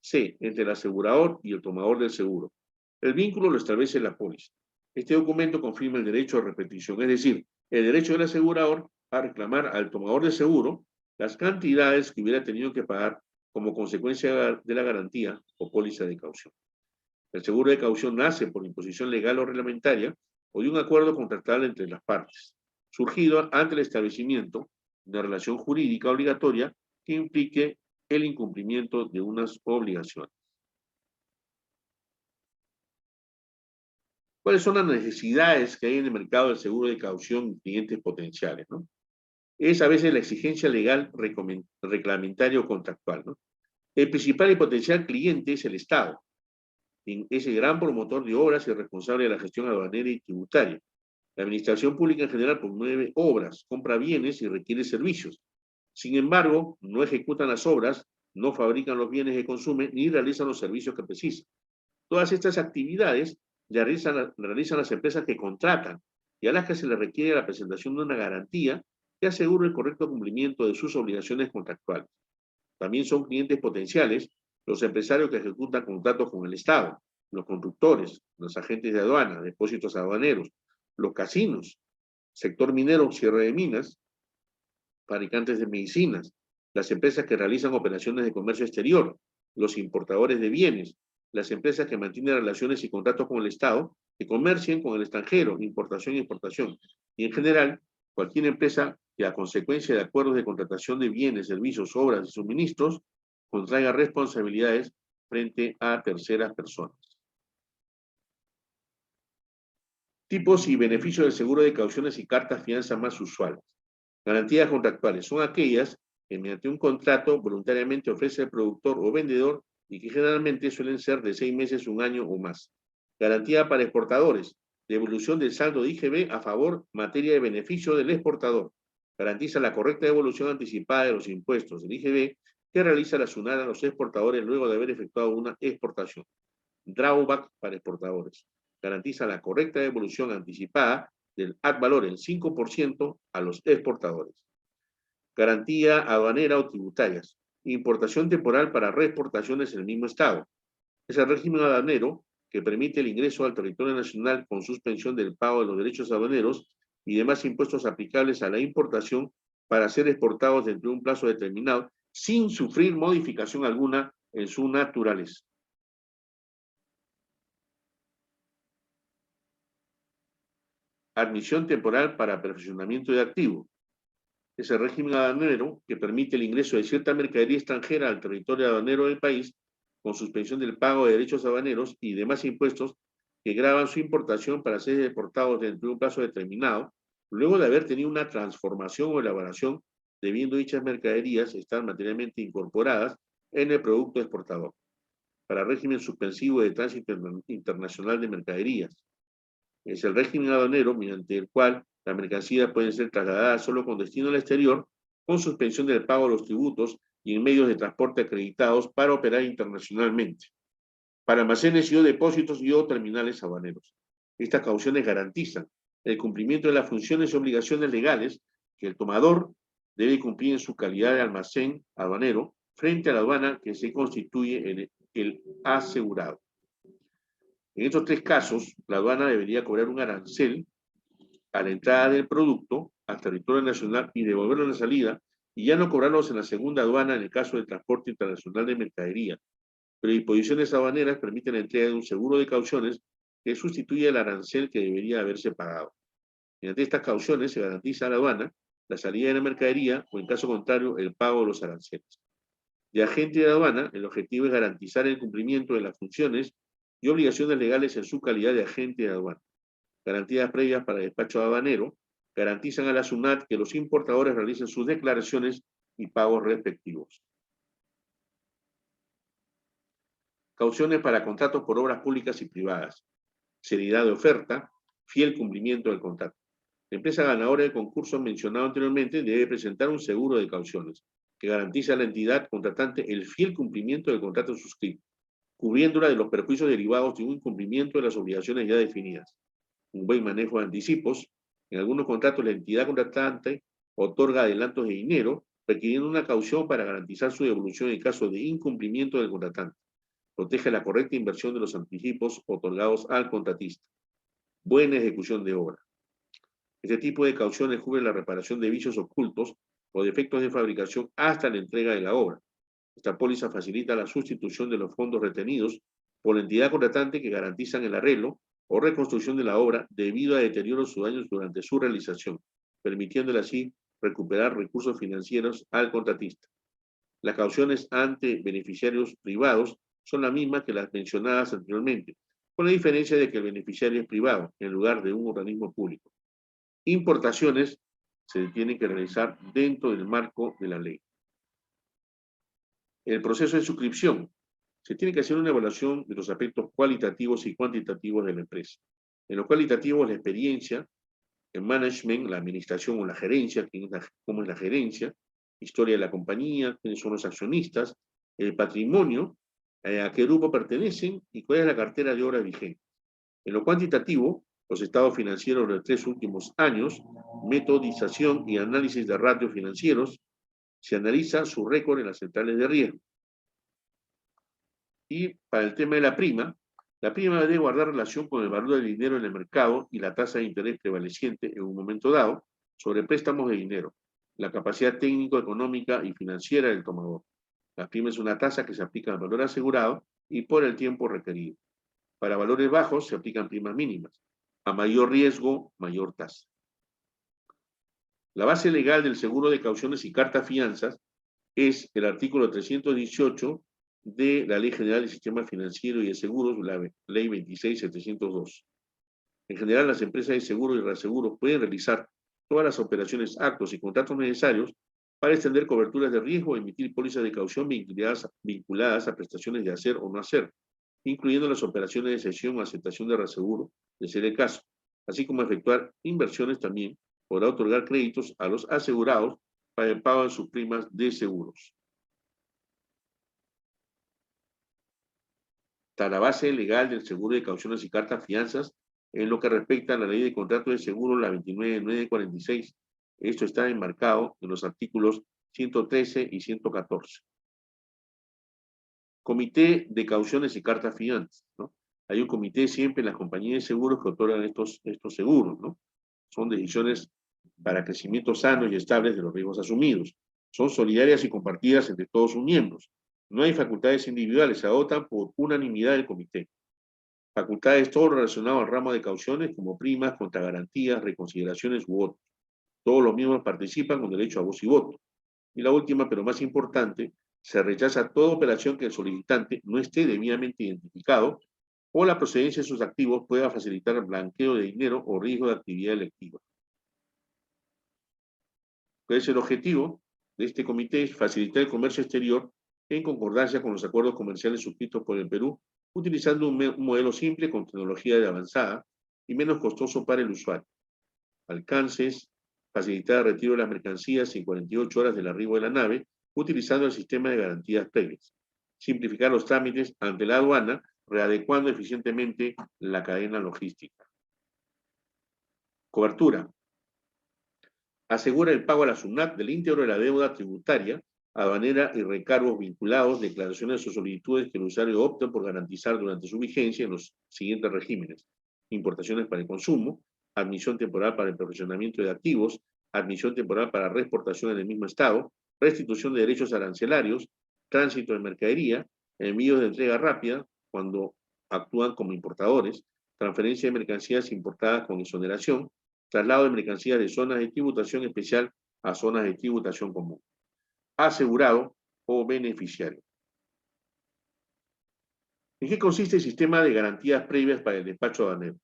C. Entre el asegurador y el tomador del seguro. El vínculo lo establece la póliza. Este documento confirma el derecho a repetición, es decir, el derecho del asegurador a reclamar al tomador de seguro las cantidades que hubiera tenido que pagar como consecuencia de la garantía o póliza de caución. El seguro de caución nace por imposición legal o reglamentaria o de un acuerdo contractual entre las partes, surgido ante el establecimiento de una relación jurídica obligatoria que implique el incumplimiento de unas obligaciones. ¿Cuáles son las necesidades que hay en el mercado del seguro de caución y clientes potenciales, ¿no? Es a veces la exigencia legal reglamentaria o contractual, ¿no? El principal y potencial cliente es el Estado. Es el gran promotor de obras y responsable de la gestión aduanera y tributaria. La administración pública en general promueve obras, compra bienes y requiere servicios. Sin embargo, no ejecutan las obras, no fabrican los bienes que consumen ni realizan los servicios que precisan. Todas estas actividades realizan las empresas que contratan y a las que se les requiere la presentación de una garantía que asegure el correcto cumplimiento de sus obligaciones contractuales. También son clientes potenciales los empresarios que ejecutan contratos con el Estado, los conductores, los agentes de aduana, depósitos aduaneros, los casinos, sector minero, cierre de minas, fabricantes de medicinas, las empresas que realizan operaciones de comercio exterior, los importadores de bienes, las empresas que mantienen relaciones y contratos con el Estado, que comercien con el extranjero, importación y exportación, y en general, cualquier empresa que a consecuencia de acuerdos de contratación de bienes, servicios, obras y suministros, contraiga responsabilidades frente a terceras personas. Tipos y beneficios del seguro de cauciones y cartas fianza más usuales. Garantías contractuales son aquellas que mediante un contrato voluntariamente ofrece el productor o vendedor y que generalmente suelen ser de 6 meses, 1 año o más. Garantía para exportadores, devolución del saldo de IGB a favor materia de beneficio del exportador. Garantiza la correcta devolución anticipada de los impuestos del IGB que realiza la SUNAT a los exportadores luego de haber efectuado una exportación. Drawback para exportadores. Garantiza la correcta devolución anticipada del ad valor en 5% a los exportadores. Garantía aduanera o tributarias. Importación temporal para reexportaciones en el mismo estado. Es el régimen aduanero que permite el ingreso al territorio nacional con suspensión del pago de los derechos aduaneros y demás impuestos aplicables a la importación para ser exportados dentro de un plazo determinado sin sufrir modificación alguna en su naturaleza. Admisión temporal para perfeccionamiento de activo. Es el régimen aduanero que permite el ingreso de cierta mercadería extranjera al territorio aduanero del país con suspensión del pago de derechos aduaneros y demás impuestos que gravan su importación para ser exportados dentro de un plazo determinado, luego de haber tenido una transformación o elaboración debiendo dichas mercaderías estar materialmente incorporadas en el producto exportador. Para régimen suspensivo de tránsito internacional de mercaderías. Es el régimen aduanero mediante el cual las mercancías pueden ser trasladadas solo con destino al exterior, con suspensión del pago de los tributos y en medios de transporte acreditados para operar internacionalmente, para almacenes y o depósitos y o terminales aduaneros. Estas cauciones garantizan el cumplimiento de las funciones y obligaciones legales que el tomador debe cumplir en su calidad de almacén aduanero frente a la aduana que se constituye en el asegurado. En estos tres casos, la aduana debería cobrar un arancel a la entrada del producto al territorio nacional y devolverlo en la salida, y ya no cobrarlos en la segunda aduana en el caso del transporte internacional de mercadería. Pero disposiciones aduaneras permiten la entrega de un seguro de cauciones que sustituye el arancel que debería haberse pagado. Mediante estas cauciones se garantiza a la aduana la salida de la mercadería o, en caso contrario, el pago de los aranceles. De agente de aduana, el objetivo es garantizar el cumplimiento de las funciones y obligaciones legales en su calidad de agente de aduana. Garantías previas para el despacho aduanero garantizan a la SUNAT que los importadores realicen sus declaraciones y pagos respectivos. Cauciones para contratos por obras públicas y privadas. Seriedad de oferta, fiel cumplimiento del contrato. La empresa ganadora del concurso mencionado anteriormente debe presentar un seguro de cauciones que garantice a la entidad contratante el fiel cumplimiento del contrato suscrito, cubriéndola de los perjuicios derivados de un incumplimiento de las obligaciones ya definidas. Un buen manejo de anticipos. En algunos contratos la entidad contratante otorga adelantos de dinero, requiriendo una caución para garantizar su devolución en caso de incumplimiento del contratante. Protege la correcta inversión de los anticipos otorgados al contratista. Buena ejecución de obra. Este tipo de cauciones cubre la reparación de vicios ocultos o defectos de fabricación hasta la entrega de la obra. Esta póliza facilita la sustitución de los fondos retenidos por la entidad contratante que garantizan el arreglo o reconstrucción de la obra debido a deterioros o daños durante su realización, permitiéndole así recuperar recursos financieros al contratista. Las cauciones ante beneficiarios privados son las mismas que las mencionadas anteriormente, con la diferencia de que el beneficiario es privado en lugar de un organismo público. Importaciones se tienen que realizar dentro del marco de la ley. El proceso de suscripción. Se tiene que hacer una evaluación de los aspectos cualitativos y cuantitativos de la empresa. En lo cualitativo, la experiencia, el management, la administración o la gerencia, cómo es la gerencia, historia de la compañía, quiénes son los accionistas, el patrimonio, a qué grupo pertenecen y cuál es la cartera de obra vigente. En lo cuantitativo, los estados financieros de los 3 últimos años, metodización y análisis de ratios financieros, se analiza su récord en las centrales de riesgo. Y para el tema de la prima debe guardar relación con el valor del dinero en el mercado y la tasa de interés prevaleciente en un momento dado sobre préstamos de dinero, la capacidad técnico, económica y financiera del tomador. La prima es una tasa que se aplica al valor asegurado y por el tiempo requerido. Para valores bajos se aplican primas mínimas. A mayor riesgo, mayor tasa. La base legal del seguro de cauciones y cartafianzas es el artículo 318 de la Ley General del Sistema Financiero y de Seguros, la Ley 26702. En general, las empresas de seguros y reaseguros pueden realizar todas las operaciones, actos y contratos necesarios para extender coberturas de riesgo e emitir pólizas de caución vinculadas a prestaciones de hacer o no hacer, incluyendo las operaciones de cesión o aceptación de reaseguro, de ser el caso, así como efectuar inversiones. También podrá otorgar créditos a los asegurados para el pago de sus primas de seguros. Está la base legal del seguro de cauciones y cartafianzas en lo que respecta a la ley de contrato de seguro, la 29946. Esto está enmarcado en los artículos 113 y 114. Comité de cauciones y cartafianzas, ¿no? Hay un comité siempre en las compañías de seguros que otorgan estos seguros, ¿no? Son decisiones para crecimientos sanos y estables de los riesgos asumidos. Son solidarias y compartidas entre todos sus miembros. No hay facultades individuales, se adoptan por unanimidad del comité. Facultades todo relacionado al ramo de cauciones como primas, contragarantías, reconsideraciones u otros. Todos los miembros participan con derecho a voz y voto. Y la última, pero más importante, se rechaza toda operación que el solicitante no esté debidamente identificado o la procedencia de sus activos pueda facilitar el blanqueo de dinero o riesgo de actividad delictiva. ¿Cuál es el objetivo? de este comité es facilitar el comercio exterior en concordancia con los acuerdos comerciales suscritos por el Perú, utilizando un modelo simple con tecnología de avanzada y menos costoso para el usuario. Alcances: facilitar el retiro de las mercancías en 48 horas del arribo de la nave, utilizando el sistema de garantías previas. Simplificar los trámites ante la aduana, readecuando eficientemente la cadena logística. Cobertura: asegura el pago a la SUNAT del íntegro de la deuda tributaria, aduanera y recargos vinculados, declaraciones o solicitudes que el usuario opte por garantizar durante su vigencia en los siguientes regímenes: importaciones para el consumo, admisión temporal para el perfeccionamiento de activos, admisión temporal para reexportación en el mismo estado, restitución de derechos arancelarios, tránsito de mercadería, envíos de entrega rápida cuando actúan como importadores, transferencia de mercancías importadas con exoneración, traslado de mercancías de zonas de tributación especial a zonas de tributación común. Asegurado o beneficiario. ¿En qué consiste el sistema de garantías previas para el despacho aduanero?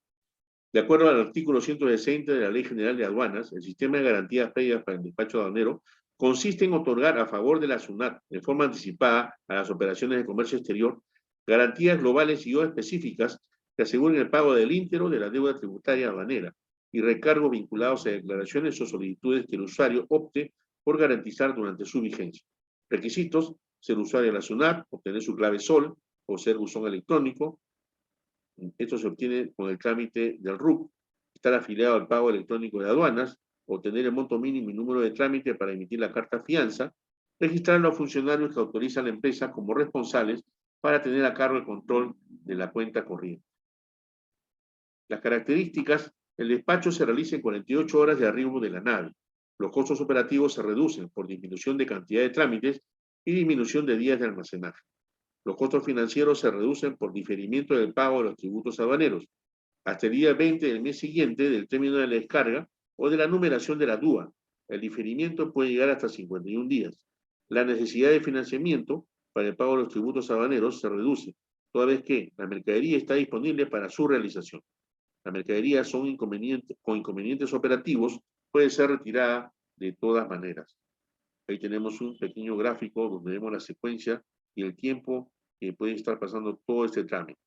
De acuerdo al artículo 160 de la Ley General de Aduanas, el sistema de garantías previas para el despacho aduanero consiste en otorgar a favor de la SUNAT, de forma anticipada a las operaciones de comercio exterior, garantías globales y o específicas que aseguren el pago del íntegro de la deuda tributaria aduanera y recargos vinculados a declaraciones o solicitudes que el usuario opte por garantizar durante su vigencia. Requisitos: ser usuario de la SUNAT, obtener su clave SOL o ser buzón electrónico. Esto se obtiene con el trámite del RUC, estar afiliado al pago electrónico de aduanas, obtener el monto mínimo y número de trámite para emitir la carta fianza, registrar a los funcionarios que autorizan a la empresa como responsables para tener a cargo el control de la cuenta corriente. Las características: el despacho se realiza en 48 horas de arribo de la nave. Los costos operativos se reducen por disminución de cantidad de trámites y disminución de días de almacenaje. Los costos financieros se reducen por diferimiento del pago de los tributos aduaneros hasta el día 20 del mes siguiente del término de la descarga o de la numeración de la DUA. El diferimiento puede llegar hasta 51 días. La necesidad de financiamiento para el pago de los tributos aduaneros se reduce, toda vez que la mercadería está disponible para su realización. La mercadería con inconvenientes operativos puede ser retirada de todas maneras. Ahí tenemos un pequeño gráfico donde vemos la secuencia y el tiempo que puede estar pasando todo este trámite.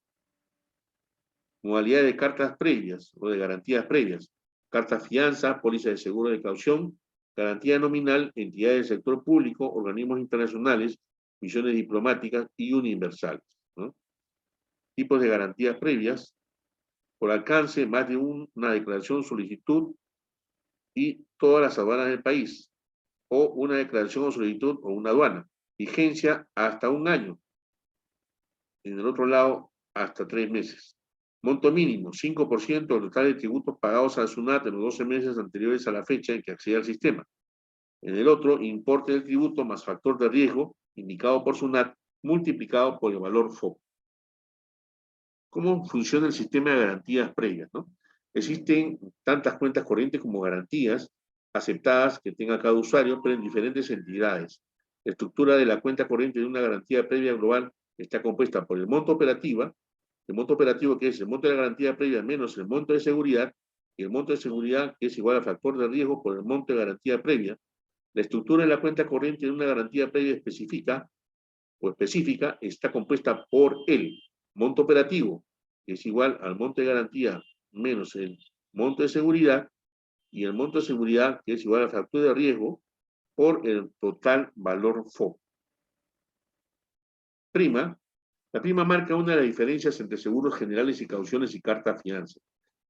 Modalidad de cartas previas o de garantías previas: carta fianza, póliza de seguro de caución, garantía nominal, entidades del sector público, organismos internacionales, misiones diplomáticas y universales, ¿no? Tipos de garantías previas: por alcance, más de una declaración, solicitud y todas las aduanas del país, o una declaración o solicitud o una aduana. Vigencia hasta un año. En el otro lado, hasta 3 meses. Monto mínimo: 5% del total de tributos pagados a la SUNAT en los 12 meses anteriores a la fecha en que accede al sistema. En el otro, importe del tributo más factor de riesgo indicado por SUNAT multiplicado por el valor FOB. ¿Cómo funciona el sistema de garantías previas, no? Existen tantas cuentas corrientes como garantías aceptadas que tenga cada usuario, pero en diferentes entidades. La estructura de la cuenta corriente de una garantía previa global está compuesta por el monto operativo que es el monto de la garantía previa menos el monto de seguridad, y el monto de seguridad que es igual al factor de riesgo por el monto de garantía previa. La estructura de la cuenta corriente de una garantía previa específica está compuesta por el monto operativo, que es igual al monto de garantía menos el monto de seguridad, y el monto de seguridad, que es igual al factor de riesgo, por el total valor FOB. Prima. La prima marca una de las diferencias entre seguros generales y cauciones y carta fianza.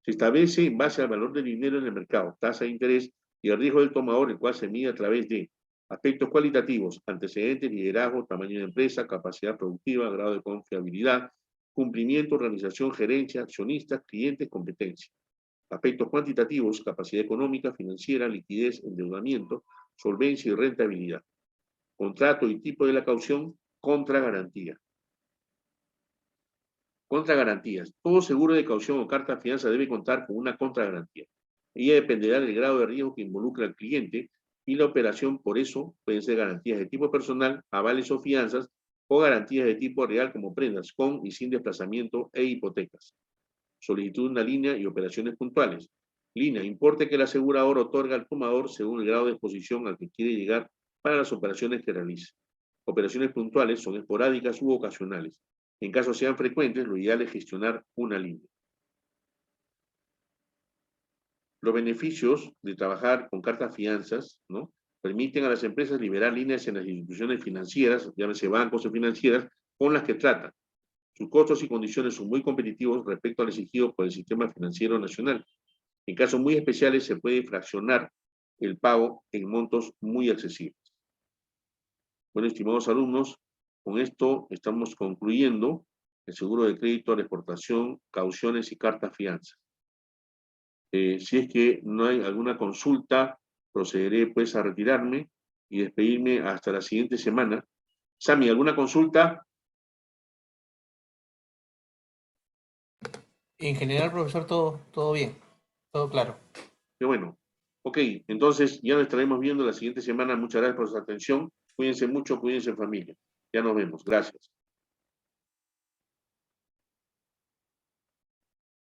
Se establece en base al valor del dinero en el mercado, tasa de interés y el riesgo del tomador, el cual se mide a través de aspectos cualitativos: antecedentes, liderazgo, tamaño de empresa, capacidad productiva, grado de confiabilidad, cumplimiento, organización, gerencia, accionistas, clientes, competencia. Aspectos cuantitativos: capacidad económica, financiera, liquidez, endeudamiento, solvencia y rentabilidad. Contrato y tipo de la caución: contra garantía. Contragarantías. Todo seguro de caución o carta fianza debe contar con una contragarantía. Ella dependerá del grado de riesgo que involucra al cliente y la operación. Por eso pueden ser garantías de tipo personal, avales o fianzas, o garantías de tipo real como prendas con y sin desplazamiento e hipotecas. Solicitud de una línea y operaciones puntuales. Línea: importe que el asegurador otorga al tomador según el grado de exposición al que quiere llegar para las operaciones que realice. Operaciones puntuales son esporádicas u ocasionales. En caso sean frecuentes, lo ideal es gestionar una línea. Los beneficios de trabajar con cartas fianzas, ¿no?, permiten a las empresas liberar líneas en las instituciones financieras, llámese bancos o financieras, con las que tratan. Sus costos y condiciones son muy competitivos respecto al exigido por el sistema financiero nacional. En casos muy especiales se puede fraccionar el pago en montos muy accesibles. Bueno, estimados alumnos, con esto estamos concluyendo el seguro de crédito a la exportación, cauciones y cartas fianza. Si es que no hay alguna consulta, procederé pues a retirarme y despedirme hasta la siguiente semana. Sami, ¿alguna consulta? En general, profesor, todo bien, todo claro. Qué bueno. Ok, entonces ya nos estaremos viendo la siguiente semana. Muchas gracias por su atención. Cuídense mucho, cuídense en familia. Ya nos vemos. Gracias.